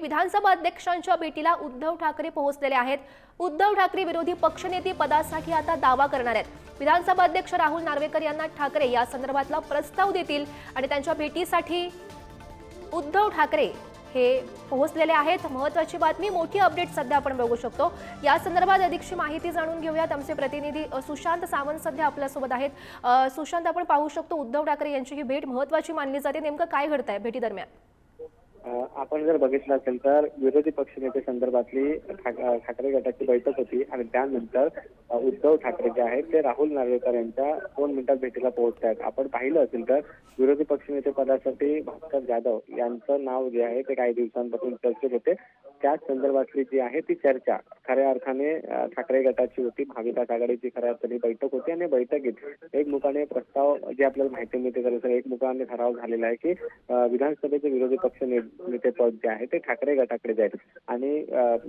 विधानसभा अध्यक्षांच्या भेटीला उद्धव ठाकरे पोहोचलेले आहेत। उद्धव ठाकरे विरोधी पक्षनेते पदासाठी आता दावा करणार आहेत। विधानसभा अध्यक्ष राहुल नार्वेकर यांना ठाकरे या संदर्भातला प्रस्ताव देतील आणि त्यांच्या भेटीसाठी उद्धव ठाकरे हे पोहोचलेले आहेत। महत्त्वाची बातमी, मोठी अपडेट सध्या आपण बघू शकतो। या संदर्भात अधिकची माहिती जाणून घेऊयात। आमचे प्रतिनिधी सुशांत सावंत सध्या आपल्या सोबत आहेत। सुशांत, आपण पाहू शकतो उद्धव ठाकरे यांची ही भेट महत्त्वाची मानली जाते। नेमकं काय घडतंय भेटी दरम्यान? आपण जर बघितलं असेल तर विरोधी पक्षनेते संदर्भातली ठाकरे गटाची बैठक होती आणि त्यानंतर उद्धव ठाकरे जे आहेत ते राहुल नार्वेकर यांच्या 2 मिनिटात भेटीला पोहोचत आहेत। आपण पाहिलं असेल तर विरोधी पक्षनेते पदासाठी भास्कर जाधव यांचं नाव जे आहे ते काही दिवसांपासून चर्चेत होते। त्याच संदर्भातली जी आहे ती चर्चा खऱ्या अर्थाने ठाकरे गटाची होती। महाविकास आघाडीची खऱ्या अर्थाने बैठक होती आणि बैठकीत एकमुखाने प्रस्ताव जे आपल्याला माहिती मिळते तर एकमुखाने ठराव झालेला आहे की विधानसभेचे विरोधी पक्ष नेते पद जे आहे ते ठाकरे गटाकडे जाईल आणि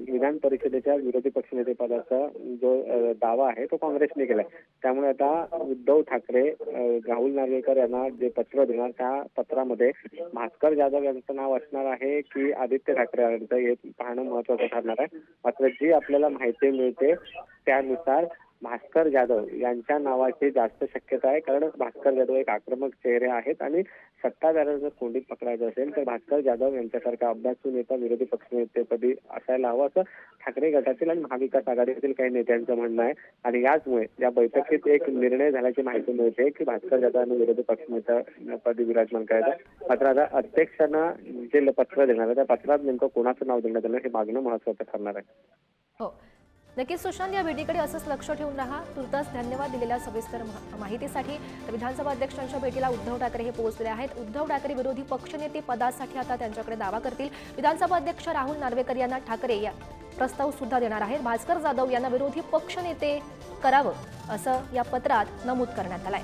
विधान परिषदेच्या विरोधी पक्षनेते पदाचा जो दावा आहे तो काँग्रेसने केलाय। त्यामुळे आता उद्धव ठाकरे राहुल नार्वेकर यांना जे पत्र देणार त्या पत्रामध्ये भास्कर जाधव यांचं नाव असणार आहे की आदित्य ठाकरे यांचं हे पाहणं महत्त्वाचं ठरणार आहे। मात्र जी आपल्याला माहिती मिळते त्यानुसार भास्कर जाधव यांच्या नावाची जास्त शक्यता आहे, कारण भास्कर जाधव एक आक्रमक चेहरे आहेत आणि सत्ताधाऱ्यांना जर कोंडीत पकडायचं असेल तर भास्कर जाधव यांच्यासारखा अभ्यासू नेता विरोधी पक्षनेतेपदी असायला हवं असं ठाकरे गटातील आणि महाविकास आघाडीतील काही नेत्यांचं म्हणणं आहे। आणि याचमुळे या बैठकीत एक निर्णय झाल्याची माहिती मिळते की भास्कर जाधव यांना विरोधी पक्षनेतेपदी विराजमान करायचं। मात्र आता अध्यक्षांना जे पत्र देणार आहे त्या पत्रात नेमकं कोणाचं नाव देण्यात येणार हे मागणं महत्त्वाचं ठरणार आहे। हो, नक्कीच सुशांत, या भेटीकडे असंच लक्ष ठेवून राहा। तुर्तास धन्यवाद दिलेल्या सविस्तर माहितीसाठी। तर विधानसभा अध्यक्षांच्या भेटीला उद्धव ठाकरे हे पोहोचले आहेत। उद्धव ठाकरे विरोधी पक्षनेते पदासाठी आता त्यांच्याकडे दावा करतील। विधानसभा अध्यक्ष राहुल नार्वेकर यांना ठाकरे या प्रस्ताव सुद्धा देणार आहेत। भास्कर जाधव यांना विरोधी पक्षनेते करावं असं या पत्रात नमूद करण्यात आलंय।